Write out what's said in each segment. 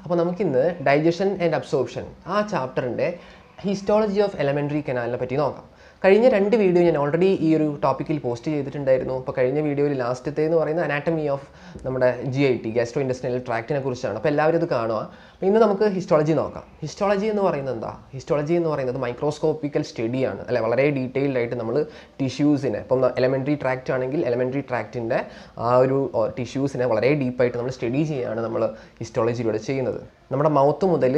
അപ്പോൾ നമുക്കിന്ന് digestion and absorption ആ ചാപ്റ്ററിൻ്റെ ഹിസ്റ്റോളജി ഓഫ് എലമെൻ്ററി കനാലിനെ പറ്റി നോക്കാം. കഴിഞ്ഞ 2 വീഡിയോ ഞാൻ ഓൾറെഡി ഈ ഒരു ടോപ്പിക്കിൽ പോസ്റ്റ് ചെയ്തിട്ടുണ്ടായിരുന്നു. അപ്പോൾ കഴിഞ്ഞ വീഡിയോയിൽ ലാസ്റ്റത്തെ എന്ന് പറയുന്ന അനാറ്റമി ഓഫ് നമ്മുടെ GIT ഗ്യാസ്ട്രോ ഇൻറ്റെസ്റ്റിനൽ ട്രാക്റ്റിനെ കുറിച്ചാണ്. അപ്പോൾ എല്ലാവരും ഇത് കാണുക. അപ്പോൾ ഇന്ന് നമുക്ക് ഹിസ്റ്റോളജി നോക്കാം. ഹിസ്റ്റോളജി എന്ന് പറയുന്നത് എന്താ? ഹിസ്റ്റോളജി എന്ന് പറയുന്നത് മൈക്രോസ്കോപ്പിക്കൽ സ്റ്റഡിയാണ്, അല്ലെ? വളരെ ഡീറ്റെയിൽഡ് ആയിട്ട് നമ്മൾ ടിഷ്യൂസിനെ, ഇപ്പം എലമെൻ്ററി ട്രാക്റ്റ് ആണെങ്കിൽ എലമെൻ്ററി ട്രാക്റ്റിൻ്റെ ആ ഒരു ടിഷ്യൂസിനെ വളരെ ഡീപ്പായിട്ട് നമ്മൾ സ്റ്റഡി ചെയ്യുകയാണ് നമ്മൾ ഹിസ്റ്റോളജിയിലൂടെ ചെയ്യുന്നത്. നമ്മുടെ മൗത്ത് മുതൽ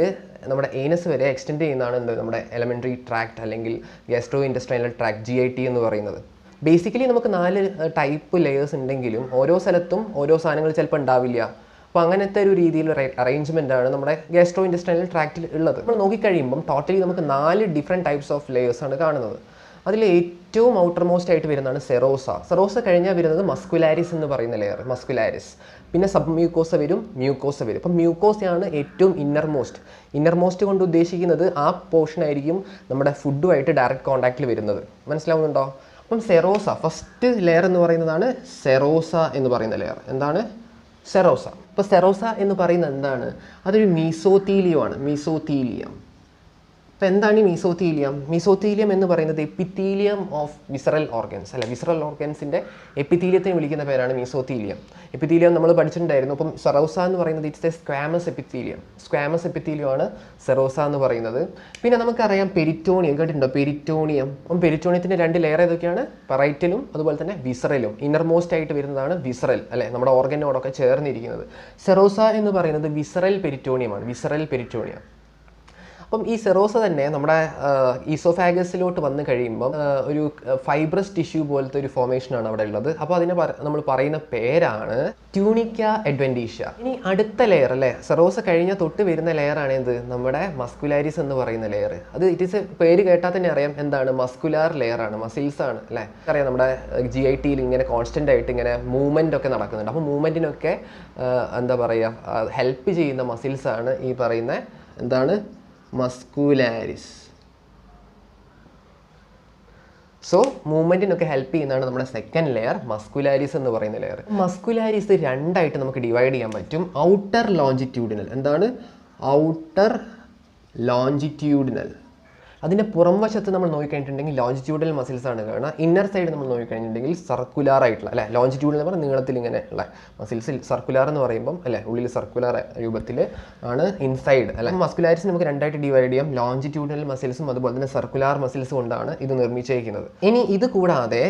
നമ്മുടെ ഏനസ് വരെ എക്സ്റ്റെൻഡ് ചെയ്യുന്നതാണ് നമ്മുടെ എലമെൻ്ററി ട്രാക്റ്റ് അല്ലെങ്കിൽ ഗ്യാസ്ട്രോ ഇൻറ്റെസ്റ്റിനൽ ട്രാക്റ്റ് GIT എന്ന് പറയുന്നത്. ബേസിക്കലി നമുക്ക് 4 ടൈപ്പ് ലെയേഴ്സ് ഉണ്ടെങ്കിലും ഓരോ സ്ഥലത്തും ഓരോ സാധനങ്ങൾ ചിലപ്പോൾ ഉണ്ടാവില്ല. അപ്പോൾ അങ്ങനത്തെ ഒരു രീതിയിലുള്ള അറേഞ്ച്മെൻറ്റാണ് നമ്മുടെ ഗ്യാസ്ട്രോ ഇൻറ്റെസ്റ്റിനൽ ട്രാക്റ്റിൽ ഉള്ളത്. നമ്മൾ നോക്കിക്കഴിയുമ്പം ടോട്ടലി നമുക്ക് 4 ഡിഫറെൻറ്റ് ടൈപ്സ് ഓഫ് ലെയേഴ്സാണ് കാണുന്നത്. അതിൽ ഏറ്റവും ഔട്ടർ മോസ്റ്റ് ആയിട്ട് വരുന്നതാണ് സെറോസ. സെറോസ കഴിഞ്ഞാൽ വരുന്നത് മസ്കുലാരിസ് എന്ന് പറയുന്ന ലെയർ, മസ്കുലാരിസ്. പിന്നെ സബ് മ്യൂക്കോസ വരും, മ്യൂക്കോസ വരും. അപ്പം മ്യൂക്കോസയാണ് ഏറ്റവും ഇന്നർ മോസ്റ്റ് കൊണ്ട് ഉദ്ദേശിക്കുന്നത് ആ പോർഷൻ ആയിരിക്കും നമ്മുടെ ഫുഡുമായിട്ട് ഡയറക്റ്റ് കോൺടാക്റ്റിൽ വരുന്നത്. മനസ്സിലാവുന്നുണ്ടോ? അപ്പം സെറോസ ഫസ്റ്റ് ലെയർ എന്ന് പറയുന്നതാണ് സെറോസ എന്ന് പറയുന്ന ലെയർ. എന്താണ് സെറോസ? ഇപ്പോൾ സെറോസ എന്ന് പറയുന്നത് എന്താണ്? അതൊരു മീസോത്തീലിയമാണ്. മീസോത്തീലിയം. അപ്പോൾ എന്താണ് ഈ മീസോത്തീലിയം? മീസോത്തീലിയം എന്ന് പറയുന്നത് എപ്പിത്തീലിയം ഓഫ് വിസറൽ ഓർഗൻസ്, അല്ല, വിസറൽ ഓർഗൻസിൻ്റെ എപ്പിത്തീലിയത്തിന് വിളിക്കുന്ന പേരാണ് മീസോത്തീലിയം. എപ്പിത്തീലിയം നമ്മൾ പഠിച്ചിട്ടുണ്ടായിരുന്നു. അപ്പം സെറോസ എന്ന് പറയുന്നത് it's a squamous epithelium. Squamous എപ്പിത്തീലിയമാണ് സെറോസ എന്ന് പറയുന്നത്. പിന്നെ നമുക്കറിയാം പെരിറ്റോണിയം, കേട്ടിട്ടുണ്ടോ? പെരിറ്റോണിയം. അപ്പം പെരിറ്റോണിയത്തിൻ്റെ 2 ലെയർ ഏതൊക്കെയാണ്? പറൈറ്റലും അതുപോലെ തന്നെ വിസറലും. ഇന്നർ മോസ്റ്റ് ആയിട്ട് വരുന്നതാണ് വിസറൽ, അല്ലെ? നമ്മുടെ ഓർഗനോടൊക്കെ ചേർന്നിരിക്കുന്നത്. സെറോസ എന്ന് പറയുന്നത് വിസറൽ പെരിറ്റോണിയമാണ്. Visceral peritoneum. അപ്പം ഈ സെറോസ തന്നെ നമ്മുടെ ഈസോഫാഗസിലോട്ട് വന്നു കഴിയുമ്പം ഒരു ഫൈബ്രസ് ടിഷ്യൂ പോലത്തെ ഒരു ഫോർമേഷനാണ് അവിടെ ഉള്ളത്. അപ്പോൾ അതിനെ നമ്മൾ പറയുന്ന പേരാണ് ട്യൂണിക്ക അഡ്വെൻറ്റീഷ്യ. ഇനി അടുത്ത ലെയർ, അല്ലേ? സെറോസ കഴിഞ്ഞ തൊട്ട് വരുന്ന ലെയറാണ് എന്ത്? നമ്മുടെ മസ്കുലാരിസ് എന്ന് പറയുന്ന ലെയർ. അത് പേര് കേട്ടാൽ തന്നെ അറിയാം എന്താണ്? മസ്കുലാർ ലെയറാണ്, മസിൽസ് ആണ്, അല്ലേ? അറിയാം നമ്മുടെ GITയിൽ ഇങ്ങനെ കോൺസ്റ്റൻ്റ് ആയിട്ട് ഇങ്ങനെ മൂവ്മെൻ്റ് ഒക്കെ നടക്കുന്നുണ്ട്. അപ്പോൾ മൂവ്മെൻറ്റിനൊക്കെ എന്താ പറയുക, ഹെൽപ്പ് ചെയ്യുന്ന മസിൽസാണ് ഈ പറയുന്ന എന്താണ്? മസ്കുലാരിസ്. സോ മൂവ്മെൻറ്റിനൊക്കെ ഹെൽപ്പ് ചെയ്യുന്നതാണ് നമ്മുടെ സെക്കൻഡ് ലെയർ, മസ്കുലാരിസ് എന്ന് പറയുന്ന ലെയർ. മസ്കുലാരിസ് 2 ആയിട്ട് നമുക്ക് ഡിവൈഡ് ചെയ്യാൻ പറ്റും. Outer longitudinal. എന്താണ് ഔട്ടർ ലോഞ്ചിറ്റ്യൂഡിനൽ? അതിൻ്റെ പുറം വശത്ത് നമ്മൾ നോക്കിക്കഴിഞ്ഞിട്ടുണ്ടെങ്കിൽ ലോഞ്ചിറ്റ്യൂഡൽ മസിൽസ് ആണ് കാണുക. ഇന്നർ സൈഡ് നമ്മൾ നോക്കിക്കഴിഞ്ഞിട്ടുണ്ടെങ്കിൽ സർക്കുലാർ ആയിട്ടുള്ള, അല്ലെ? ലോഞ്ചിറ്റ്യൂഡൽ എന്ന് പറഞ്ഞാൽ നീളത്തിൽ ഇങ്ങനെ ഉള്ള മസിൽസ്. സർക്കുലാർ എന്ന് പറയുമ്പം, അല്ലെ, ഉള്ളിൽ സർക്കുലാർ രൂപത്തിൽ ആണ് ഇൻസൈഡ്, അല്ലെ? മസ്കുലാരിസ് നമുക്ക് 2 ആയിട്ട് ഡിവൈഡ് ചെയ്യാം. ലോഞ്ചിറ്റ്യൂഡൽ മസിൽസും അതുപോലെ തന്നെ സർക്കുലാർ മസിൽസും കൊണ്ടാണ് ഇത് നിർമ്മിച്ചിരിക്കുന്നത്. ഇനി ഇത് കൂടാതെ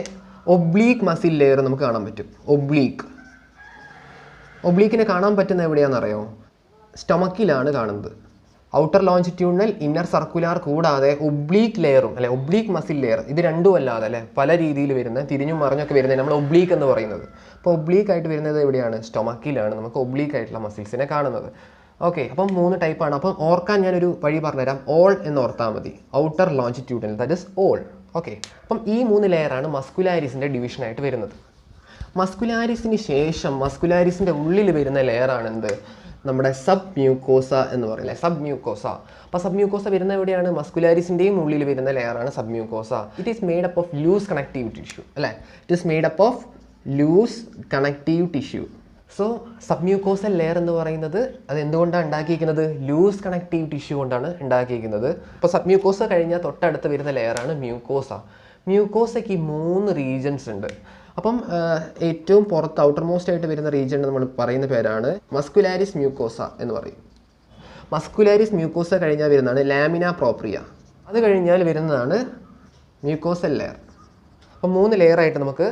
ഒബ്ലീക്ക് മസിൽ ലെയർ നമുക്ക് കാണാൻ പറ്റും. ഒബ്ലീക്കിനെ കാണാൻ പറ്റുന്ന എവിടെയാണെന്നറിയോ? സ്റ്റൊമക്കിലാണ് കാണുന്നത്. ഔട്ടർ ലോഞ്ചിറ്റ്യൂഡിനൽ, ഇന്നർ സർക്കുലാർ കൂടാതെ ഒബ്ലീക്ക് ലെയറും, അല്ലെ, ഒബ്ലീക്ക് മസിൽ ലെയർ, ഇത് രണ്ടും അല്ലാതെ, അല്ലെ, പല രീതിയിൽ വരുന്ന തിരിഞ്ഞും മറിഞ്ഞൊക്കെ വരുന്നത് നമ്മൾ ഒബ്ലീക്ക് എന്ന് പറയുന്നത്. അപ്പോൾ ഒബ്ലീക്ക് ആയിട്ട് വരുന്നത് എവിടെയാണ്? സ്റ്റൊമക്കിലാണ് നമുക്ക് ഒബ്ലീക്ക് ആയിട്ടുള്ള മസിൽസിനെ കാണുന്നത്. ഓക്കെ, അപ്പം 3 ടൈപ്പാണ്. അപ്പം ഓർക്കാൻ ഞാനൊരു വഴി പറഞ്ഞുതരാം. ഓൾ എന്ന് ഓർത്താൽ മതി. Outer longitudinal, that is all. Okay, അപ്പം ഈ 3 ലെയറാണ് മസ്കുലാരിസിൻ്റെ ഡിവിഷനായിട്ട് വരുന്നത്. മസ്കുലാരിസിന് ശേഷം മസ്കുലാരിസിൻ്റെ ഉള്ളിൽ വരുന്ന ലെയറാണ് എന്ത്? നമ്മുടെ സബ് മ്യൂക്കോസ എന്ന് പറയില്ലേ? Sub mucosa. അപ്പോൾ സബ് മ്യൂക്കോസ വരുന്ന എവിടെയാണ്? മസ്കുലാരിസിൻ്റെയും ഉള്ളിൽ വരുന്ന ലെയറാണ് sub mucosa. It is made up of loose connective tissue, അല്ലേ? It is made up of loose connective tissue. So sub mucosal layer എന്ന് പറയുന്നത് അത് എന്തുകൊണ്ടാണ് ഉണ്ടാക്കിയിരിക്കുന്നത്? ലൂസ് കണക്റ്റീവ് ടിഷ്യൂ കൊണ്ടാണ് ഉണ്ടാക്കിയിരിക്കുന്നത്. അപ്പോൾ സബ് മ്യൂക്കോസ കഴിഞ്ഞാൽ തൊട്ടടുത്ത് വരുന്ന ലെയറാണ് മ്യൂക്കോസ. മ്യൂക്കോസയ്ക്ക് 3 റീജൻസ് ഉണ്ട്. അപ്പം ഏറ്റവും പുറത്ത് ഔട്ടർ മോസ്റ്റ് ആയിട്ട് വരുന്ന റീജിയൻ നമ്മൾ പറയുന്ന പേരാണ് മസ്കുലാരിസ് മ്യൂക്കോസ എന്ന് പറയും. മസ്കുലാരിസ് മ്യൂക്കോസ കഴിഞ്ഞാൽ വരുന്നതാണ് ലാമിന പ്രോപ്രിയ. അത് കഴിഞ്ഞാൽ വരുന്നതാണ് മ്യൂക്കോസൽ ലെയർ. അപ്പം 3 ലെയറായിട്ട് നമുക്ക്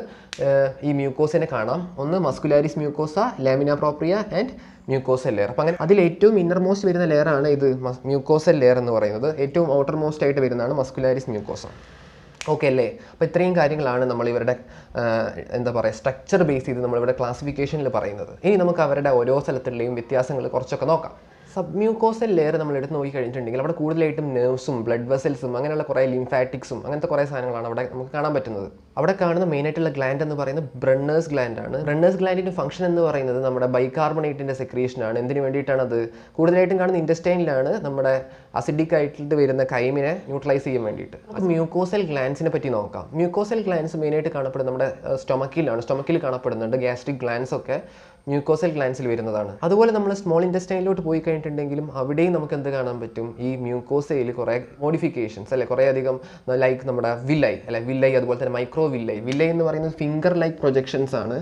ഈ മ്യൂക്കോസിനെ കാണാം. ഒന്ന് muscularis mucosa, lamina propria and mucosal layer. അപ്പം അങ്ങനെ അതിൽ ഏറ്റവും ഇന്നർ മോസ്റ്റ് വരുന്ന ലെയറാണ് ഇത് മ്യൂക്കോസൽ ലെയർ എന്ന് പറയുന്നത്. ഏറ്റവും ഔട്ടർ മോസ്റ്റ് ആയിട്ട് വരുന്നതാണ് മസ്കുലാരിസ് മ്യൂക്കോസ. ഓക്കെ അല്ലേ? അപ്പോൾ ഇത്രയും കാര്യങ്ങളാണ് നമ്മൾ ഇവരുടെ എന്താ പറയുക, സ്ട്രക്ചർ ബേസ് ചെയ്ത് നമ്മളിവിടെ ക്ലാസിഫിക്കേഷനിൽ പറയുന്നത്. ഇനി നമുക്ക് അവരുടെ ഓരോ സ്ഥലത്തുള്ളയും വ്യത്യാസങ്ങൾ കുറച്ചൊക്കെ നോക്കാം. സബ് മ്യൂക്കോസൽ ലെയർ നമ്മൾ എടുത്ത് നോക്കി കഴിഞ്ഞിട്ടുണ്ടെങ്കിൽ അവിടെ കൂടുതലായിട്ടും നെർവ്സും ബ്ലഡ് വെസൽസും അങ്ങനെയുള്ള കുറേ ലിംഫാറ്റിക്സും അങ്ങനത്തെ കുറേ സാധനങ്ങളാണ് അവിടെ നമുക്ക് കാണാൻ പറ്റുന്നത്. അവിടെ കാണുന്ന മെയിനായിട്ടുള്ള ഗ്ലാൻഡ് എന്ന് പറയുന്നത് ബ്രണ്ണേഴ്സ് ഗ്ലാൻഡ് ആണ്. ബ്രണ്ണേഴ്സ് ഗ്ലാൻഡിൻ്റെ ഫംഗ്ഷൻ എന്ന് പറയുന്നത് നമ്മുടെ ബൈകാർബണേറ്റിൻ്റെ സെക്രീഷനാണ്. എന്തിനു വേണ്ടിയിട്ടാണ് അത്? കൂടുതലായിട്ടും കാണുന്ന ഇൻറ്റസ്റ്റൈനിലാണ് നമ്മുടെ അസിഡിക് ആയിട്ട് വരുന്ന കൈമിനെ ന്യൂട്രലൈസ് ചെയ്യാൻ വേണ്ടിയിട്ട്. അപ്പോൾ മ്യൂക്കോസൽ ഗ്ലാൻസിനെ പറ്റി നോക്കാം. മ്യൂക്കോസൽ ഗ്ലാൻസ് മെയിനായിട്ട് കാണപ്പെടുന്നത് നമ്മുടെ സ്റ്റൊമക്കിലാണ്. സ്റ്റൊമക്കിൽ കാണപ്പെടുന്നുണ്ട്. ഗ്യാസ്ട്രിക് ഗ്ലാൻസ് ഒക്കെ മ്യൂക്കോസൽ ഗ്ലാൻസിൽ വരുന്നതാണ്. അതുപോലെ നമ്മൾ സ്മോൾ ഇൻറ്റസ്റ്റൈനിലോട്ട് പോയി കഴിഞ്ഞിട്ടുണ്ടെങ്കിലും അവിടെയും നമുക്ക് എന്ത് കാണാൻ പറ്റും, ഈ മ്യൂക്കോസയിൽ കുറേ മോഡിഫിക്കേഷൻസ് അല്ലെ, കുറേ അധികം ലൈക്ക് നമ്മുടെ വില്ലൈ അല്ലെ, വില്ലൈ അതുപോലെ തന്നെ മൈക്രോ വില്ലൈ. വില്ലൈ എന്ന് പറയുന്നത് ഫിംഗർ ലൈക്ക് പ്രൊജക്ഷൻസ് ആണ്.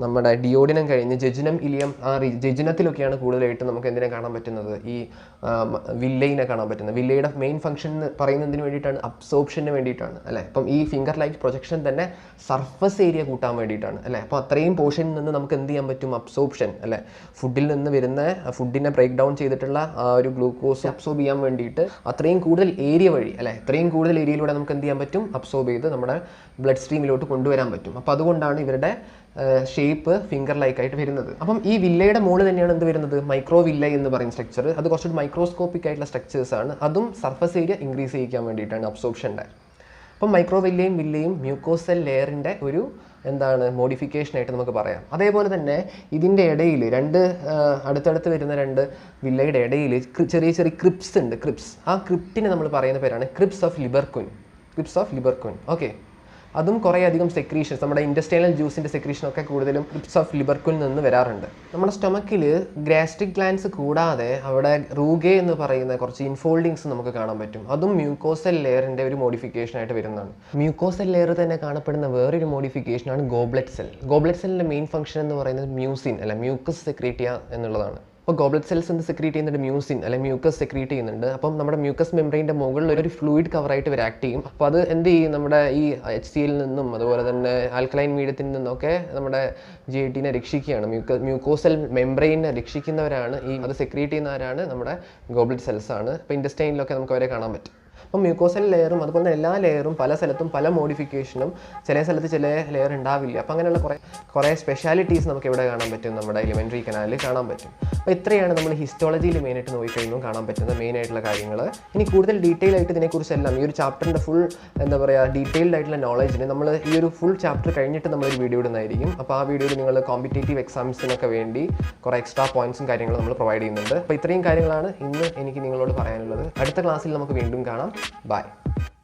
നമ്മുടെ ഡിയോഡിനം കഴിഞ്ഞ് ജെജുനം ഇലിയം ആ ജെജുനത്തിലൊക്കെയാണ് കൂടുതലായിട്ട് നമുക്ക് എന്തിനെ കാണാൻ പറ്റുന്നത്, ഈ വില്ലയിനെ കാണാൻ പറ്റുന്നത്. വില്ലയുടെ മെയിൻ ഫംഗ്ഷൻ എന്ന് പറയുന്നതിന് വേണ്ടിയിട്ടാണ്, അബ്സോർപ്ഷന് വേണ്ടിയിട്ടാണ് അല്ലേ. അപ്പം ഈ ഫിംഗർ ലൈക്ക് പ്രൊജക്ഷൻ തന്നെ സർഫസ് ഏരിയ കൂട്ടാൻ വേണ്ടിയിട്ടാണ് അല്ലേ. അപ്പോൾ അത്രയും പോർഷനിൽ നിന്ന് നമുക്ക് എന്ത് ചെയ്യാൻ പറ്റും, അബ്സോർപ്ഷൻ അല്ലേ, ഫുഡിൽ നിന്ന് വരുന്ന ഫുഡിനെ ബ്രേക്ക് ഡൗൺ ചെയ്തിട്ടുള്ള ആ ഒരു ഗ്ലൂക്കോസ് അബ്സോർബ് ചെയ്യാൻ വേണ്ടിയിട്ട് അത്രയും കൂടുതൽ ഏരിയ വഴി അല്ലേ, അത്രയും കൂടുതൽ ഏരിയയിലൂടെ നമുക്ക് എന്ത് ചെയ്യാൻ പറ്റും, അബ്സോർബ് ചെയ്ത് നമ്മുടെ ബ്ലഡ് സ്ട്രീമിലോട്ട് കൊണ്ടുവരാൻ പറ്റും. അപ്പോൾ അതുകൊണ്ടാണ് ഇവരുടെ ഷേപ്പ് ഫിംഗർ ലൈക്ക് ആയിട്ട് വരുന്നത്. അപ്പം ഈ വില്ലയുടെ മോള് തന്നെയാണ് എന്ത് വരുന്നത്, മൈക്രോ വില്ല എന്ന് പറയുന്ന സ്ട്രക്ചർ. അത് കുറച്ചുകൂടി മൈക്രോസ്കോപ്പിക് ആയിട്ടുള്ള സ്ട്രക്ചേഴ്സ് ആണ്. അതും സർഫസ് ഏരിയ ഇൻക്രീസ് ചെയ്യിക്കാൻ വേണ്ടിയിട്ടാണ്, അബ്സോർപ്ഷൻ്റെ. അപ്പം മൈക്രോ വില്ലയും മ്യൂക്കോസൽ ലെയറിൻ്റെ ഒരു എന്താണ് മോഡിഫിക്കേഷനായിട്ട് നമുക്ക് പറയാം. അതേപോലെ തന്നെ ഇതിൻ്റെ ഇടയിൽ അടുത്തടുത്ത് വരുന്ന രണ്ട് വില്ലയുടെ ഇടയിൽ ചെറിയ ചെറിയ ക്രിപ്സ് ഉണ്ട്. ആ ക്രിപ്റ്റിനെ നമ്മൾ പറയുന്ന പേരാണ് ക്രിപ്സ് ഓഫ് ലിബർക്വിൻ. ഓക്കെ, അതും കുറേ അധികം സെക്രീഷൻസ്, നമ്മുടെ ഇൻറ്റസ്റ്റൈനൽ ജ്യൂസിൻ്റെ സെക്രീഷനൊക്കെ കൂടുതലും ക്രിപ്സ് ഓഫ് ലിബർക്വിൽ നിന്ന് വരാറുണ്ട്. നമ്മുടെ സ്റ്റൊമക്കിൽ ഗ്യാസ്ട്രിക് ഗ്ലാൻസ് കൂടാതെ അവിടെ റൂഗെ എന്ന് പറയുന്ന കുറച്ച് ഇൻഫോൾഡിങ്സ് നമുക്ക് കാണാൻ പറ്റും. അതും മ്യൂക്കോസൽ ലെയറിൻ്റെ ഒരു മോഡിഫിക്കേഷനായിട്ട് വരുന്നതാണ്. മ്യൂക്കോസൽ ലെയർ തന്നെ കാണപ്പെടുന്ന വേറൊരു മോഡിഫിക്കേഷനാണ് ഗോബ്ലെറ്റ് സെൽ. ഗോബ്ലെറ്റ് സെല്ലിൻ്റെ മെയിൻ ഫംഗ്ഷൻ എന്ന് പറയുന്നത് മ്യൂസിൻ അല്ല, മ്യൂക്കസ് സെക്രീറ്റ് ചെയ്യുക എന്നുള്ളതാണ്. അപ്പോൾ ഗോബ്ലെറ്റ് സെൽസ് എന്ത് സെക്രീറ്റ് ചെയ്യുന്നുണ്ട്, മ്യൂസിൻ അല്ലെങ്കിൽ മ്യൂക്കസ് സെക്രീറ്റ് ചെയ്യുന്നുണ്ട്. അപ്പം നമ്മുടെ മ്യൂക്കസ് മെംബ്രെയിൻ്റെ മുകളിൽ ഒരു ഫ്ലൂയിഡ് കവറായിട്ട് ഇവർ ആക്ട് ചെയ്യും. അപ്പോൾ അത് എന്ത് ചെയ്യും, നമ്മുടെ ഈ HCl നിന്നും അതുപോലെ തന്നെ ആൽക്കലൈൻ മീഡിയത്തിൽ നിന്നൊക്കെ നമ്മുടെ GITനെ രക്ഷിക്കുകയാണ്. മ്യൂക്കോസൽ മെംബ്രെയിനെ രക്ഷിക്കുന്നവരാണ് അത് സെക്രീറ്റ് ചെയ്യുന്നവരാണ് നമ്മുടെ ഗോബ്ലെറ്റ് സെൽസ് ആണ്. അപ്പോൾ ഇൻറ്റസ്റ്റൈനിലൊക്കെ നമുക്ക് അവരെ കാണാൻ പറ്റും. അപ്പം മ്യൂക്കോസൽ ലെയറും അതുപോലെ തന്നെ എല്ലാ ലെയറും പല സ്ഥലത്തും പല മോഡിഫിക്കേഷനും, ചില സ്ഥലത്ത് ചില ലെയർ ഉണ്ടാവില്ല. അപ്പം അങ്ങനെയുള്ള കുറേ സ്പെഷ്യാലിറ്റീസ് നമുക്ക് ഇവിടെ കാണാൻ പറ്റും, നമ്മുടെ എലിമെൻ്ററി കനാലിൽ കാണാൻ പറ്റും. അപ്പോൾ ഇത്രയാണ് നമ്മൾ ഹിസ്റ്റോളജിയിൽ മെയിനായിട്ട് നോക്കിക്കഴിഞ്ഞാൽ കാണാൻ പറ്റുന്ന മെയിനായിട്ടുള്ള കാര്യങ്ങൾ. ഇനി കൂടുതൽ ഡീറ്റെയിൽ ആയിട്ട് ഇതിനെക്കുറിച്ചെല്ലാം ഈ ഒരു ചാപ്റ്ററിൻ്റെ ഫുൾ ഡീറ്റെയിൽഡ് ആയിട്ടുള്ള നോളജിന് നമ്മൾ ഈ ഒരു ഫുൾ ചാപ്റ്റർ കഴിഞ്ഞിട്ട് നമ്മളൊരു വീഡിയോ ഇടുന്നതായിരിക്കും. അപ്പോൾ ആ വീഡിയോയിൽ നിങ്ങൾ കോമ്പറ്റേറ്റീവ് എക്സാംസിനൊക്കെ വേണ്ടി കുറേ എക്സ്ട്രാ പോയിന്റ്സും കാര്യങ്ങളും നമ്മൾ പ്രൊവൈഡ് ചെയ്യുന്നുണ്ട്. അപ്പോൾ ഇത്രയും കാര്യങ്ങളാണ് ഇന്ന് എനിക്ക് നിങ്ങളോട് പറയാനുള്ളത്. അടുത്ത ക്ലാസ്സിൽ നമുക്ക് വീണ്ടും കാണാം. Bye.